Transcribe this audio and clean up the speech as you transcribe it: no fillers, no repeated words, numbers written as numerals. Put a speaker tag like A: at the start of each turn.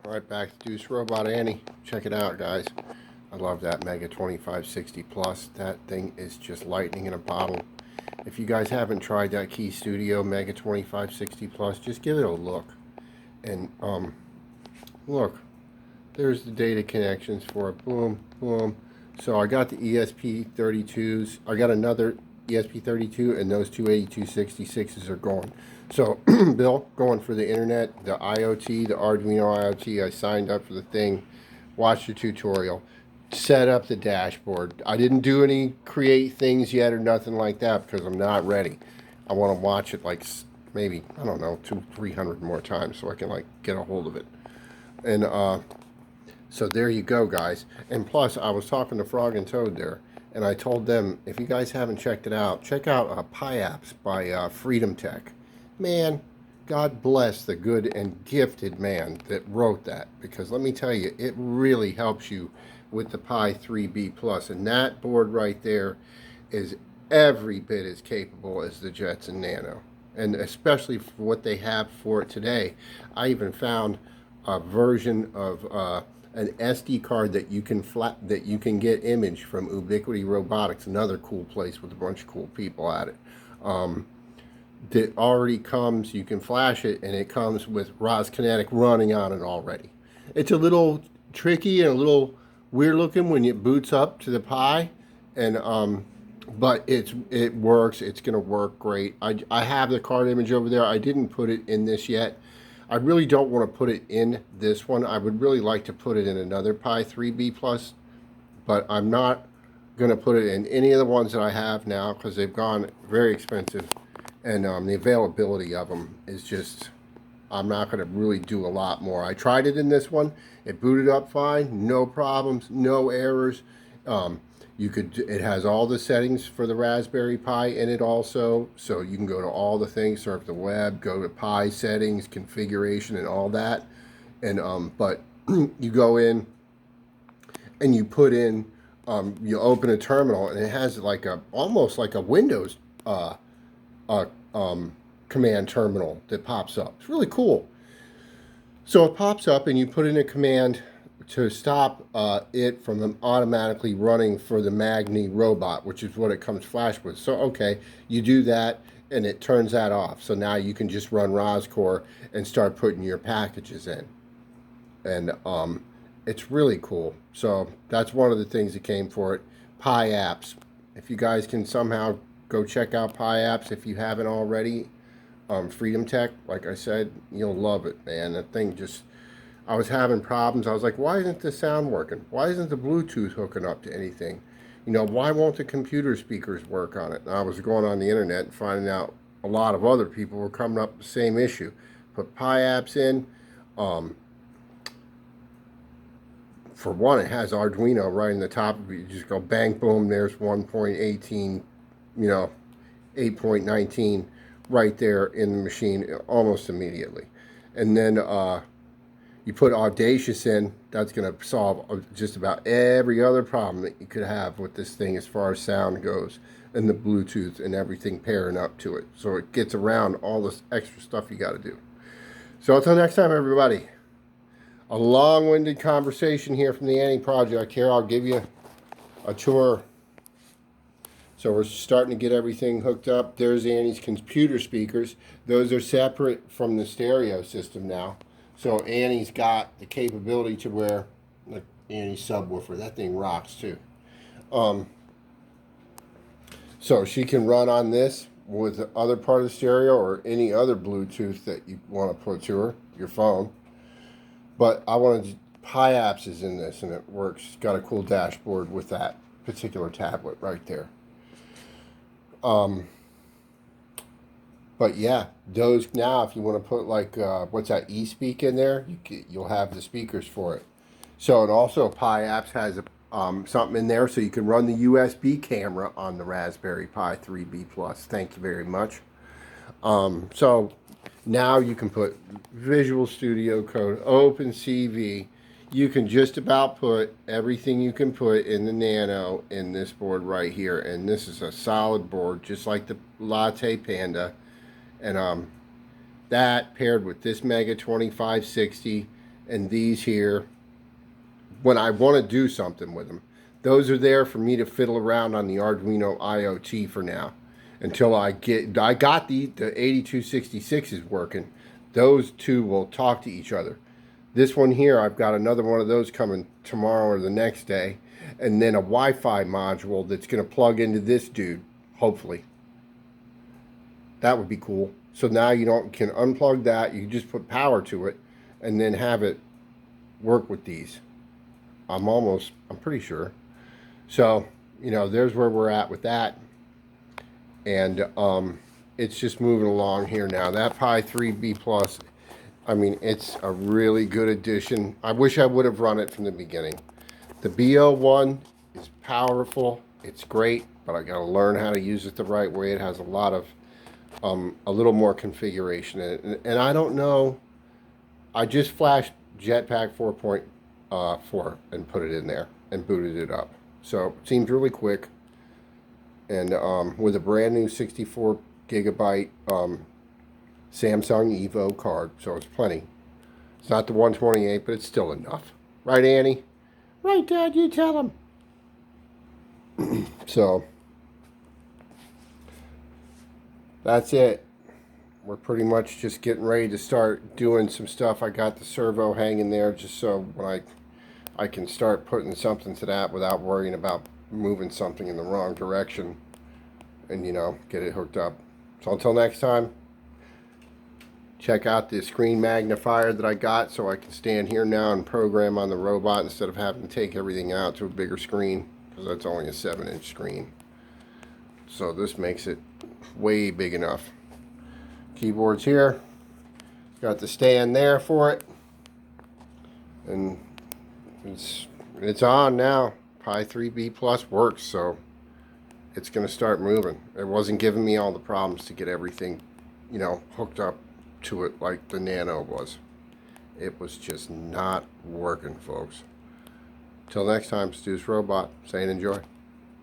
A: Right back to Deuce Robot Annie. Check it out, guys. I love that Mega 2560 Plus. That thing is just lightning in a bottle. If you guys haven't tried that Key Studio Mega 2560 Plus, just give it a look. And look, there's the data connections for it. Boom, boom. So I got the ESP32s. I got another ESP32, and those two 8266s are going. So, Bill, going for the internet, the IoT, the Arduino IoT. I signed up for the thing, watched the tutorial, set up the dashboard. I didn't do any create things yet or nothing like that because I'm not ready. I want to watch it like maybe, I don't know, 200-300 more times so I can like get a hold of it. And so there you go, guys. And plus, I was talking to Frog and Toad there, and I told them, if you guys haven't checked it out, check out Pi Apps by Freedom Tech. Man, God bless the good and gifted man that wrote that, because let me tell you, it really helps you with the Pi 3B Plus. And that board right there is every bit as capable as the Jetson Nano. And especially for what they have for it today. I even found a version of an SD card that you can get image from Ubiquity Robotics, another cool place with a bunch of cool people at it. That already comes, you can flash it, and it comes with ROS Kinetic running on it already. It's a little tricky and a little weird looking when it boots up to the Pi, and but it works. It's gonna work great. I have the card image over there. I didn't put it in this yet. I really don't want to put it in this one. I would really like to put it in another Pi 3B Plus, but I'm not going to put it in any of the ones that I have now because they've gone very expensive, and the availability of them is just, I'm not going to really do a lot more. I tried it in this one. It booted up fine, no problems, no errors. It has all the settings for the Raspberry Pi in it also, so you can go to all the things, surf the web, go to Pi settings, configuration, and all that. And but you go in and you put in, you open a terminal, and it has like almost like a Windows command terminal that pops up. It's really cool. So it pops up, and you put in a command to stop it from automatically running for the Magni robot, which is what it comes flash with. So, okay, you do that, and it turns that off. So now you can just run ROSCore and start putting your packages in. And it's really cool. So that's one of the things that came for it. Pi Apps. If you guys can somehow go check out Pi Apps if you haven't already. Freedom Tech, like I said, you'll love it, man. That thing just, I was having problems. I was like, why isn't the sound working? Why isn't the Bluetooth hooking up to anything? You know, why won't the computer speakers work on it? And I was going on the internet and finding out a lot of other people were coming up with the same issue. Put Pi Apps in. For one, it has Arduino right in the top of it. You just go bang, boom, there's 1.18, 8.19 right there in the machine almost immediately. And then you put Audacious in, that's going to solve just about every other problem that you could have with this thing as far as sound goes, and the Bluetooth and everything pairing up to it. So it gets around all this extra stuff you got to do. So until next time, everybody, a long-winded conversation here from the Annie Project. Here, I'll give you a tour. So we're starting to get everything hooked up. There's Annie's computer speakers. Those are separate from the stereo system now. So Annie's got the capability to where, like Annie's subwoofer, that thing rocks too. So she can run on this with the other part of the stereo or any other Bluetooth that you want to put to her, your phone. But I wanted, Pi Apps is in this, and it works. It's got a cool dashboard with that particular tablet right there. But yeah, those now, if you want to put like what's that, eSpeak in there, you'll have the speakers for it. So, and also Pi Apps has something in there so you can run the USB camera on the Raspberry Pi 3B Plus. Thank you very much. So now you can put Visual Studio Code, OpenCV. You can just about put everything you can put in the Nano in this board right here. And this is a solid board, just like the Latte Panda. And that paired with this Mega 2560 and these here when I want to do something with them. Those are there for me to fiddle around on the Arduino IoT for now. Until I got the 8266 is working. Those two will talk to each other. This one here, I've got another one of those coming tomorrow or the next day. And then a Wi-Fi module that's going to plug into this dude, hopefully. That would be cool. So now you can unplug that, you just put power to it, and then have it work with these. I'm pretty sure. So, there's where we're at with that. And it's just moving along here now. That Pi 3B Plus, I mean, it's a really good addition. I wish I would have run it from the beginning. The BO1 is powerful. It's great, but I got to learn how to use it the right way. It has a lot of, a little more configuration in it. And I don't know. I just flashed Jetpack 4.4 and put it in there and booted it up. So it seems really quick. And with a brand new 64 gigabyte Samsung Evo card, so it's plenty. It's not the 128, but it's still enough. Right, Annie? Right, Dad, you tell him. So, that's it. We're pretty much just getting ready to start doing some stuff. I got the servo hanging there just so when I can start putting something to that without worrying about moving something in the wrong direction and, get it hooked up. So until next time, check out the screen magnifier that I got so I can stand here now and program on the robot instead of having to take everything out to a bigger screen, because that's only a 7-inch screen. So this makes it way big enough. Keyboard's here. Got the stand there for it. And it's on now. Pi 3B Plus works, so it's going to start moving. It wasn't giving me all the problems to get everything, hooked up to it like the Nano was. It was just not working, folks. Till next time, Stu's Robot, saying enjoy.